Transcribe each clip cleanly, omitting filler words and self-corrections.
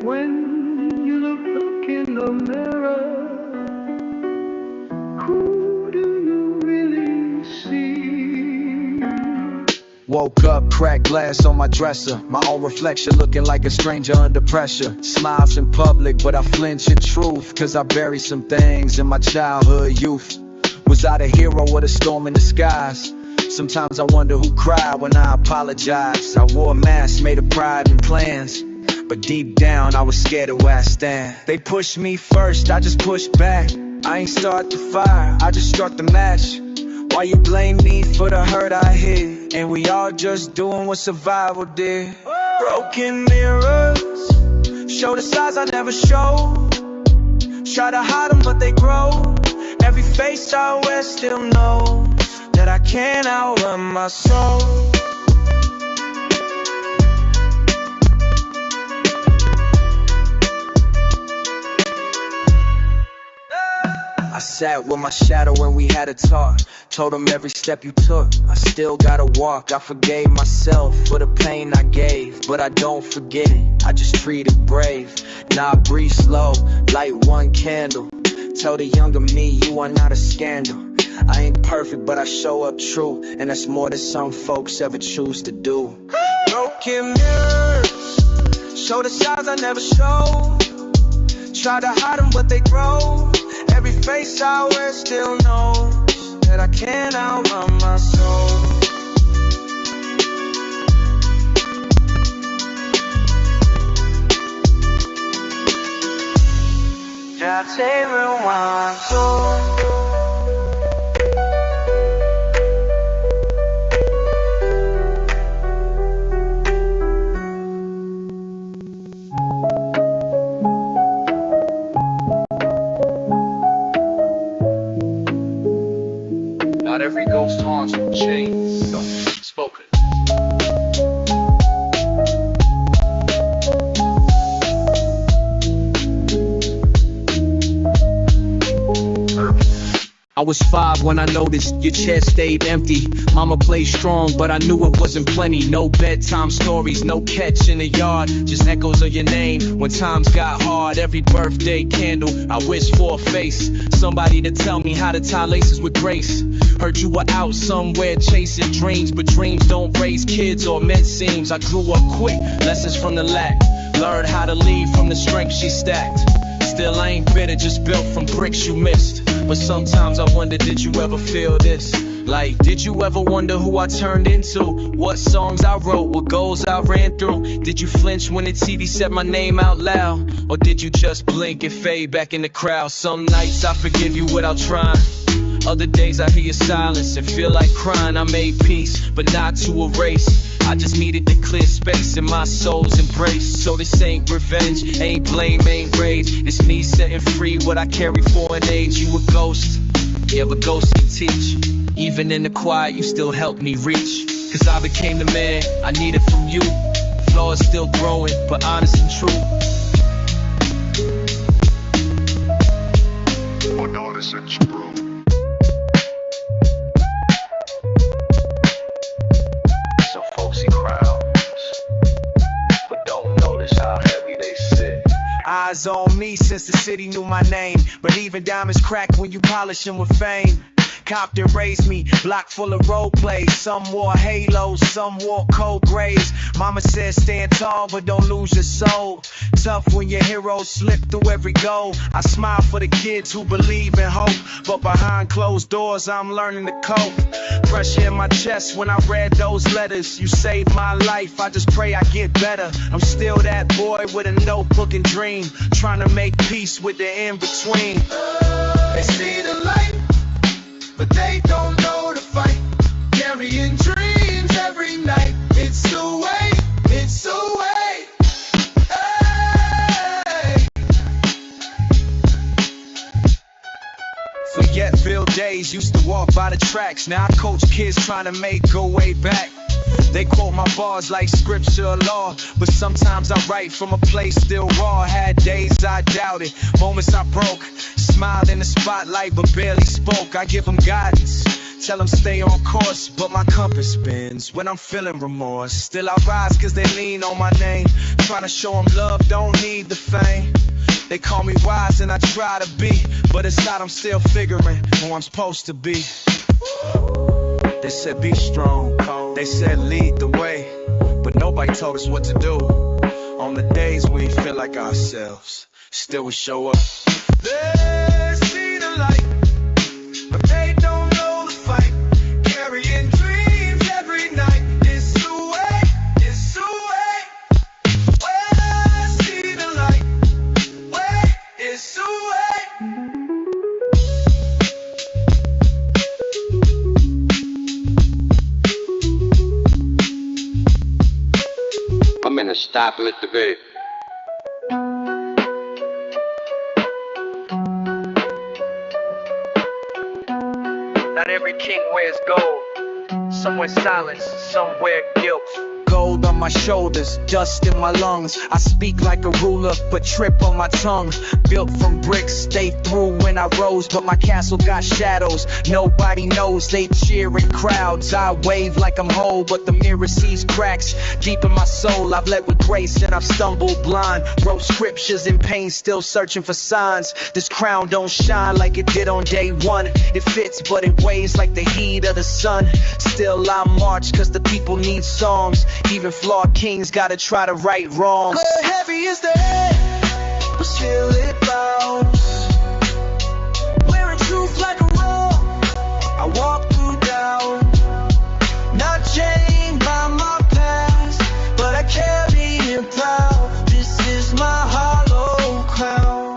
When you look in the mirror, who do you really see? Woke up, cracked glass on my dresser, my own reflection looking like a stranger under pressure. Smiles in public, but I flinch in truth, cause I buried some things in my childhood youth. Was I the hero or the storm in the skies? Sometimes I wonder who cried when I apologized. I wore a mask made of pride and plans, but deep down I was scared of where I stand. They pushed me first, I just pushed back. I ain't start the fire, I just struck the match. Why you blame me for the hurt I hid? And we all just doing what survival did. Broken mirrors show the sides I never showed. Try to hide them but they grow. Every face I wear still knows that I can't outrun my soul. I sat with my shadow when we had a talk. Told him every step you took, I still gotta walk. I forgave myself for the pain I gave, but I don't forget it, I just treat it brave. Now I breathe slow, light one candle. Tell the younger me you are not a scandal. I ain't perfect but I show up true, and that's more than some folks ever choose to do. Broken mirrors show the sides I never showed. Try to hide them but they grow. Every face I wear still knows that I can't outrun my soul. Just say rewind so. Not every ghost haunts with chains. Spoken. I was 5 when I noticed your chair stayed empty. Mama played strong, but I knew it wasn't plenty. No bedtime stories, no catch in the yard, just echoes of your name when times got hard. Every birthday candle, I wish for a face, somebody to tell me how to tie laces with grace. Heard you were out somewhere chasing dreams, but dreams don't raise kids or men seems. I grew up quick, lessons from the lack. Learned how to lead from the strength she stacked. Still I ain't bitter, just built from bricks you missed. But sometimes I wonder, did you ever feel this? Like, did you ever wonder who I turned into? What songs I wrote, what goals I ran through? Did you flinch when the TV said my name out loud? Or did you just blink and fade back in the crowd? Some nights I forgive you without trying. Other days I hear your silence and feel like crying. I made peace, but not to erase. I just needed to clear space in my soul's embrace. So this ain't revenge, ain't blame, ain't rage. It's me setting free what I carry for an age. You a ghost, yeah, but ghosts can teach. Even in the quiet, you still help me reach. Cause I became the man I needed from you. Flaws still growing, but honest and true. But honest and true. Eyes on me since the city knew my name. But even diamonds crack when you polish them with fame. Compton raised me, block full of role plays. Some wore halos, some wore cold grays. Mama said stand tall but don't lose your soul. Tough when your heroes slip through every goal. I smile for the kids who believe in hope, but behind closed doors I'm learning to cope. Pressure in my chest when I read those letters. You saved my life, I just pray I get better. I'm still that boy with a notebook and dream, trying to make peace with the in-between. They see the light, but they don't know the fight. Carrying dreams every night. It's the way, it's the way. Hey. Forgetville days, used to walk by the tracks. Now I coach kids trying to make go way back. They quote my bars like scripture or law, but sometimes I write from a place still raw. Had days I doubted, moments I broke, smiled in the spotlight but barely spoke. I give them guidance, tell them stay on course, but my compass spins when I'm feeling remorse. Still I rise cause they lean on my name. Trying to show them love, don't need the fame. They call me wise and I try to be, but inside I'm still figuring who I'm supposed to be. They said be strong, they said lead the way, but nobody told us what to do. On the days we feel like ourselves, still we show up. They see the light, but they don't know the fight. Carrying dreams every night. It's the way, it's the way. When I see the light, way, it's the way. I'm gonna stop with the babe. Not every king wears gold. Somewhere silence, somewhere guilt. Gold on my shoulders, dust in my lungs. I speak like a ruler, but trip on my tongue. Built from bricks, stay through when I rose, but my castle got shadows. Nobody knows, they cheer in crowds. I wave like I'm whole, but the mirror sees cracks. Deep in my soul, I've led with grace and I've stumbled blind. Wrote scriptures in pain, still searching for signs. This crown don't shine like it did on day one. It fits, but it weighs like the heat of the sun. Still I march, cause the people need songs. Even flawed kings gotta try to right wrongs. But heavy is the head, but still it bows. Wearing truth like a robe, I walk through doubt. Not chained by my past, but I carry it proud. This is my hollow crown.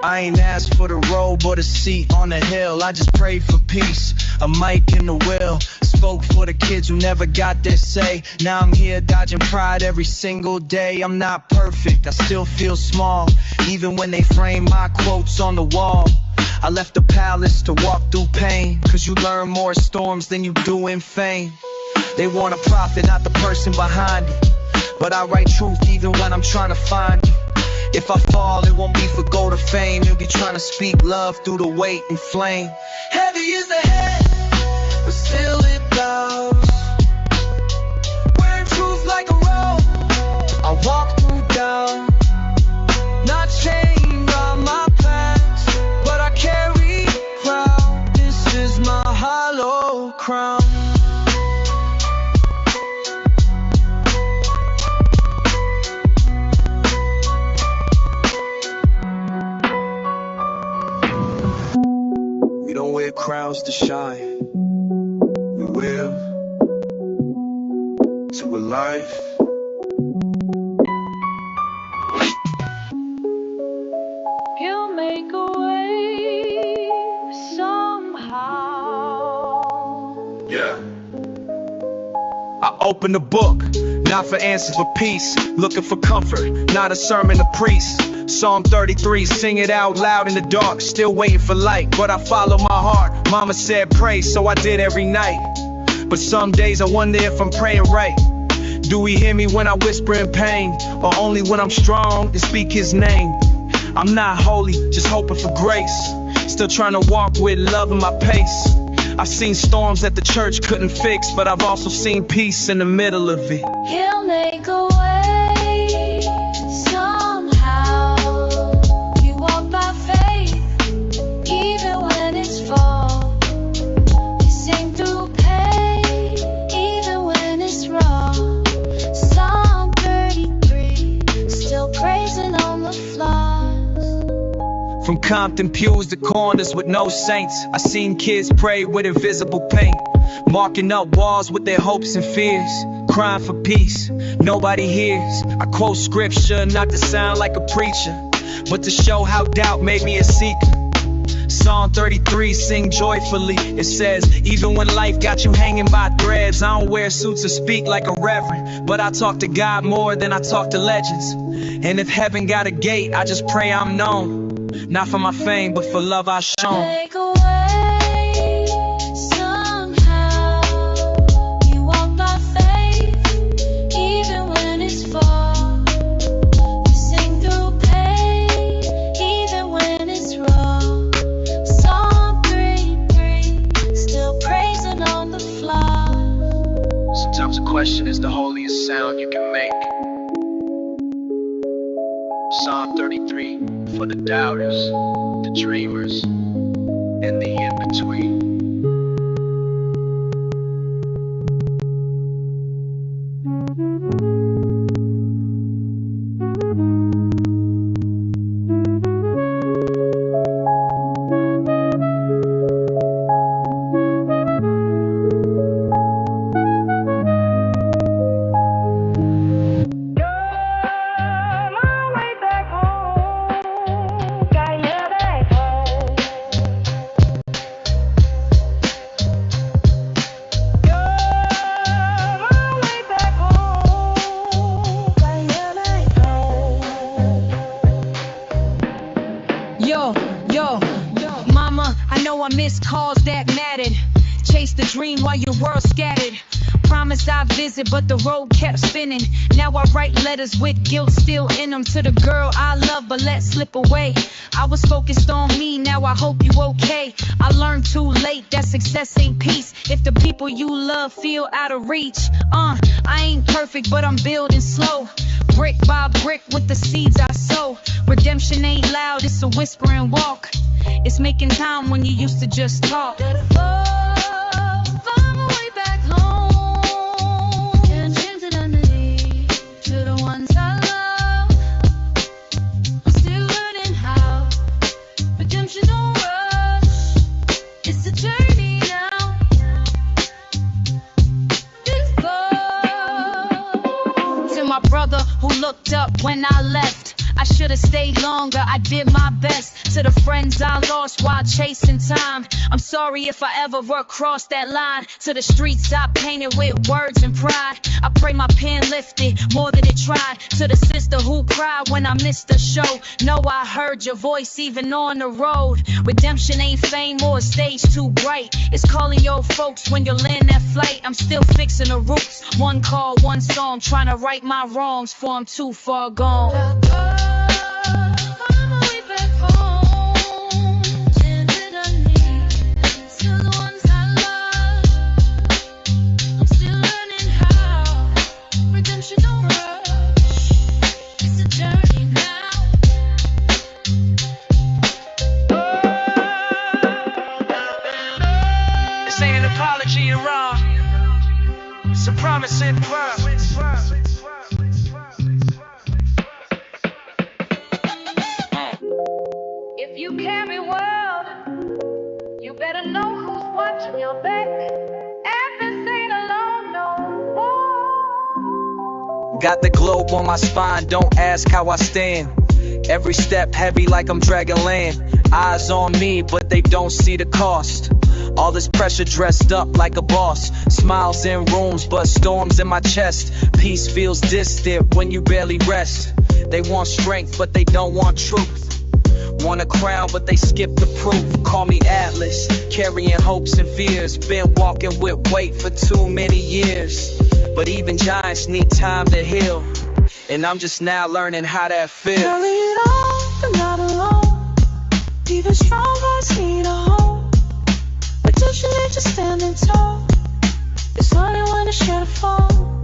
I ain't asked for the robe or the seat on the hill. I just prayed for peace, a mic in the wheel. Spoke for the kids who never got their say. Now I'm here dodging pride every single day. I'm not perfect, I still feel small, even when they frame my quotes on the wall. I left the palace to walk through pain, cause you learn more storms than you do in fame. They want a prophet, not the person behind it, but I write truth even when I'm trying to find it. If I fall, it won't be for gold or fame. It'll be trying to speak love through the weight and flame. Heavy is the head, but still it bows. Wearing truth like a robe, I walk through doubt. Not chained by my past, but I carry proud. This is my hollow crown. We don't wear crowns to shine, we wear to a life. He'll make a way somehow. Yeah. I open the book, not for answers but peace. Looking for comfort, not a sermon to priest. Psalm 33, sing it out loud in the dark. Still waiting for light, but I follow my heart. Mama said pray, so I did every night. But some days I wonder if I'm praying right. Do he hear me when I whisper in pain, or only when I'm strong and speak his name? I'm not holy, just hoping for grace. Still trying to walk with love in my pace. I've seen storms that the church couldn't fix, but I've also seen peace in the middle of it. He'll make a way somehow. You walk by faith, even when it's fall. You sing through pain, even when it's wrong. Psalm 33, still praising on the flaws. From Compton pews to corners with no saints, I seen kids pray with invisible paint, marking up walls with their hopes and fears, crying for peace, nobody hears. I quote scripture not to sound like a preacher, but to show how doubt made me a seeker. Psalm 33, sing joyfully. It says, even when life got you hanging by threads, I don't wear suits or speak like a reverend, but I talk to God more than I talk to legends. And if heaven got a gate, I just pray I'm known, not for my fame, but for love I've shown. Make a way somehow. You walk by faith, even when it's fall. You sing through pain, even when it's wrong. Psalm 33, still praising on the flaws. Sometimes a question is the holiest sound you can make. Psalm 33 for the doubters, the dreamers, and the in-between. I missed calls that mattered. Chase the dream while your world scattered. Promised I'd visit, but the road kept spinning. Now I write letters with guilt still in them to the girl I love but let slip away. I was focused on me, now I hope you okay. I learned too late that success ain't peace if the people you love feel out of reach. I ain't perfect, but I'm building slow, brick by brick with the seeds I sow. Redemption ain't loud, it's a whisper and walk. It's making time when you used to just talk. Find my way back home. Can't change it underneath to the ones I love. I'm still learning how. Redemption don't rush. It's a journey now. This love. To my brother who looked up when I left. I should have stayed longer, I did my best. To the friends I lost while chasing time, I'm sorry if I ever crossed that line. To the streets I painted with words and pride, I pray my pen lifted more than it tried. To the sister who cried when I missed the show, know I heard your voice even on the road. Redemption ain't fame or a stage too bright, it's calling your folks when you land that flight. I'm still fixing the roots, one call, one song, trying to right my wrongs for I'm too far gone. It's a promise and verb. If you carry world, you better know who's watching your back. And this ain't alone no more. Got the globe on my spine, don't ask how I stand. Every step heavy like I'm dragging land. Eyes on me, but they don't see the cost. All this pressure dressed up like a boss. Smiles in rooms, but storms in my chest. Peace feels distant when you barely rest. They want strength, but they don't want truth. Want a crown, but they skip the proof. Call me Atlas, carrying hopes and fears. Been walking with weight for too many years. But even giants need time to heal, and I'm just now learning how that feels. Carry it all, but not alone. Even strong hearts need a home. Redemption ain't just standing tall, it's learning when to share the fall.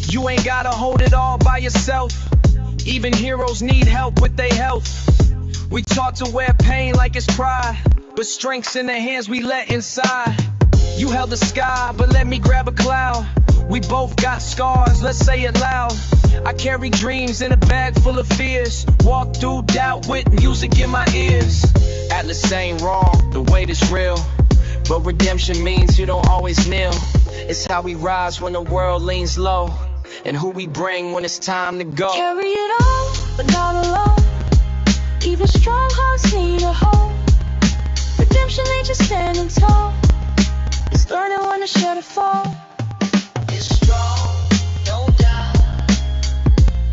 You ain't gotta hold it all by yourself. Even heroes need help with their health. We taught to wear pain like it's pride, but strength's in the hands we let inside. You held the sky, but let me grab a cloud. We both got scars, let's say it loud. I carry dreams in a bag full of fears. Walk through doubt with music in my ears. Atlas ain't wrong, the weight is real, but redemption means you don't always kneel. It's how we rise when the world leans low, and who we bring when it's time to go. Carry it all, but not alone. Even strong hearts need a home. Redemption ain't just standing tall, it's learning when to share the fall. It's strong, no doubt.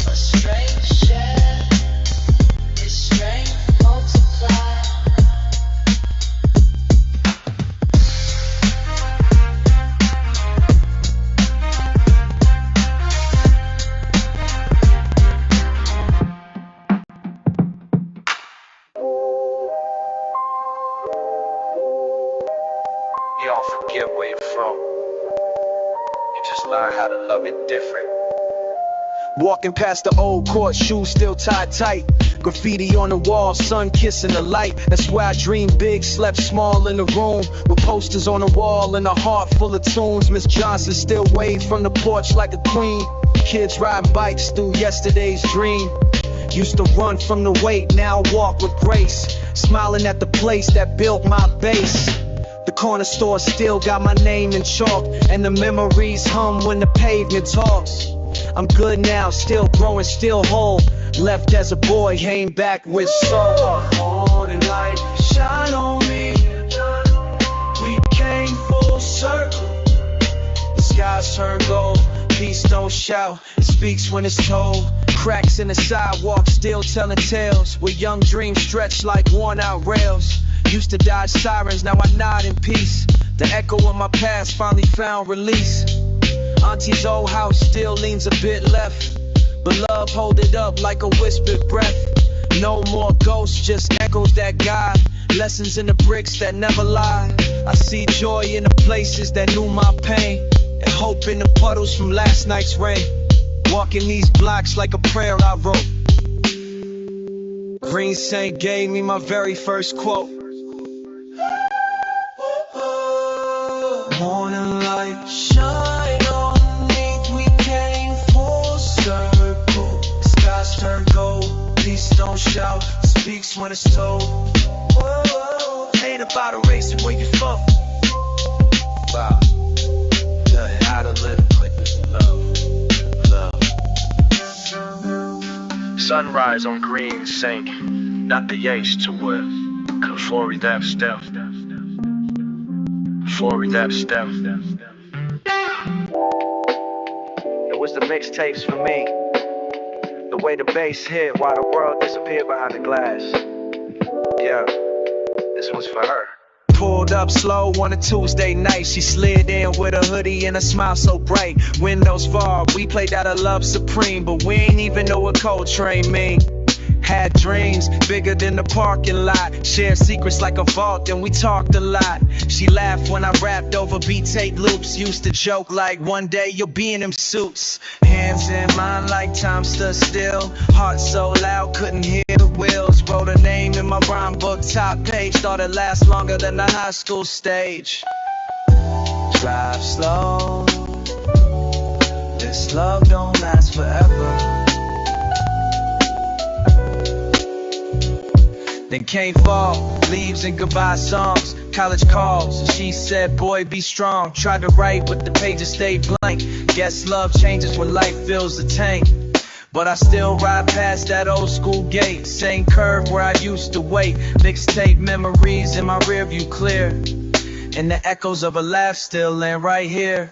A strength shared, its strength multiplied. Y'all forget where you're from. just learn how to love it different. Walking past the old court, shoes still tied tight. Graffiti on the wall, sun kissing the light. That's where I dreamed big, slept small in the room, with posters on the wall and a heart full of tunes. Miss Johnson still waved from the porch like a queen. Kids riding bikes through yesterday's dream. Used to run from the weight, now walk with grace. Smiling at the place that built my base. The corner store still got my name in chalk, and the memories hum when the pavement talks. I'm good now, still growing, still whole. Left as a boy, came back with soul. Morning light, shine on me. We came full circle. The skies turn gold. Peace don't shout, it speaks when it's told. Cracks in the sidewalk, still telling tales, where young dreams stretch like worn out rails. Used to dodge sirens, now I nod in peace. The echo of my past finally found release. Auntie's old house still leans a bit left, but love hold it up like a whispered breath. No more ghosts, just echoes that guide. Lessons in the bricks that never lie. I see joy in the places that knew my pain, and hope in the puddles from last night's rain. Walking these blocks like a prayer I wrote. Green Saint gave me my very first quote. Morning light, shine on me. We came full circle. Skies turn gold. Peace don't shout, speaks when it's told. Whoa, ain't about a race where you from. Wow. How to live with love. Sunrise on Green Saint, not the Este to work. Conformity that step. Before that step. It was the mixtapes for me. The way the bass hit while the world disappeared behind the glass. Yeah, this was for her. Pulled up slow on a Tuesday night. She slid in with a hoodie and a smile so bright. Windows far, we played out of Love Supreme, but we ain't even know what Coltrane mean. Had dreams bigger than the parking lot. Shared secrets like a vault, and we talked a lot. She laughed when I rapped over beat tape loops. Used to joke like one day you'll be in them suits. Hands in mine like time stood still. Heart so loud couldn't hear the wheels. Wrote her name in my rhyme book, top page. Thought it last longer than the high school stage. Drive slow. This love don't last forever. Then came fall, leaves and goodbye songs, college calls. She said, boy, be strong. Tried to write, but the pages stayed blank. Guess love changes when life fills the tank. But I still ride past that old school gate. Same curve where I used to wait. Mixtape memories in my rearview clear, and the echoes of a laugh still land right here.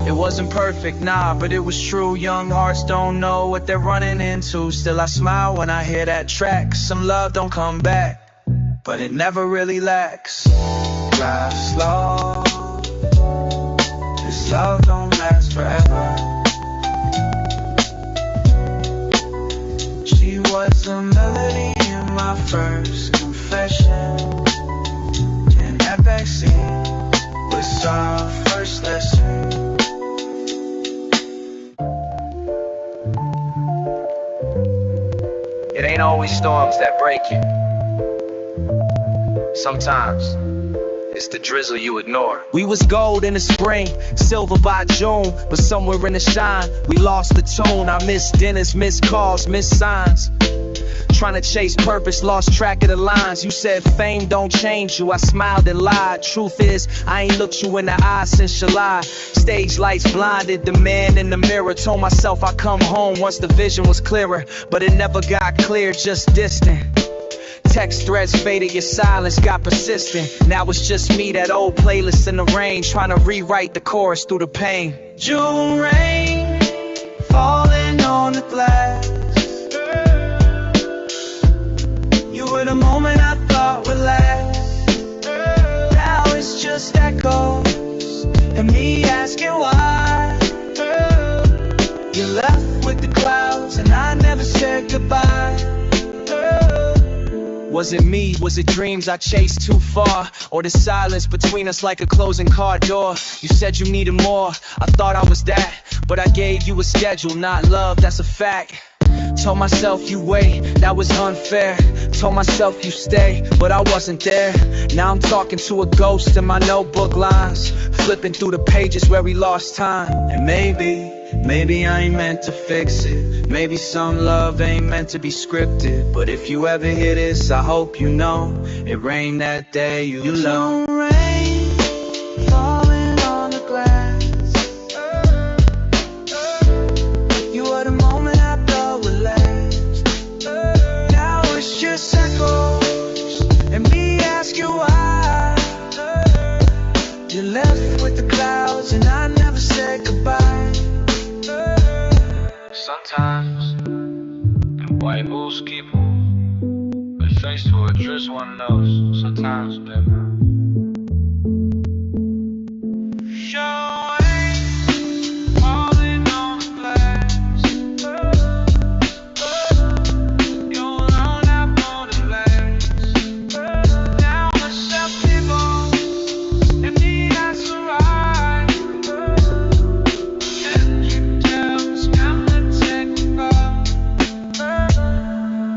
It wasn't perfect, nah, but it was true. Young hearts don't know what they're running into. Still I smile when I hear that track. Some love don't come back, but it never really lacks. Drive slow. This love don't last forever. She was a melody in my first confession, and that backseat was our first lesson. It ain't always storms that break you. Sometimes it's the drizzle you ignore. We was gold in the spring, silver by June, but somewhere in the shine, we lost the tune. I missed dinners, missed calls, missed signs. Trying to chase purpose, lost track of the lines. You said fame don't change you, I smiled and lied. Truth is, I ain't looked you in the eye since July. Stage lights blinded the man in the mirror. Told myself I'd come home once the vision was clearer, but it never got clear, just distant. Text threads faded, your silence got persistent. Now it's just me, that old playlist in the rain, trying to rewrite the chorus through the pain. June rain, falling on the glass. You were the moment I thought would last. Now it's just echoes, and me asking why. You left with the clouds, and I never said goodbye. Was it me? Was it dreams I chased too far? Or the silence between us like a closing car door? You said you needed more, I thought I was that, but I gave you a schedule, not love, that's a fact. Told myself you wait, that was unfair. Told myself you stay, but I wasn't there. Now I'm talking to a ghost in my notebook lines, flipping through the pages where we lost time. And maybe I ain't meant to fix it. Maybe some love ain't meant to be scripted. But if you ever hear this, I hope you know it rained that day you alone. Rain falling on the glass. You were the moment I thought would last. Now it's just echoes and me ask you why. You left with the clouds and I never said goodbye. Sometimes the way moves keep moving, but faced with just one knows. Sometimes, baby.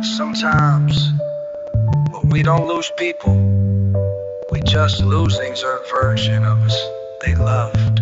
Sometimes, but we don't lose people. We just losing a version of us they loved.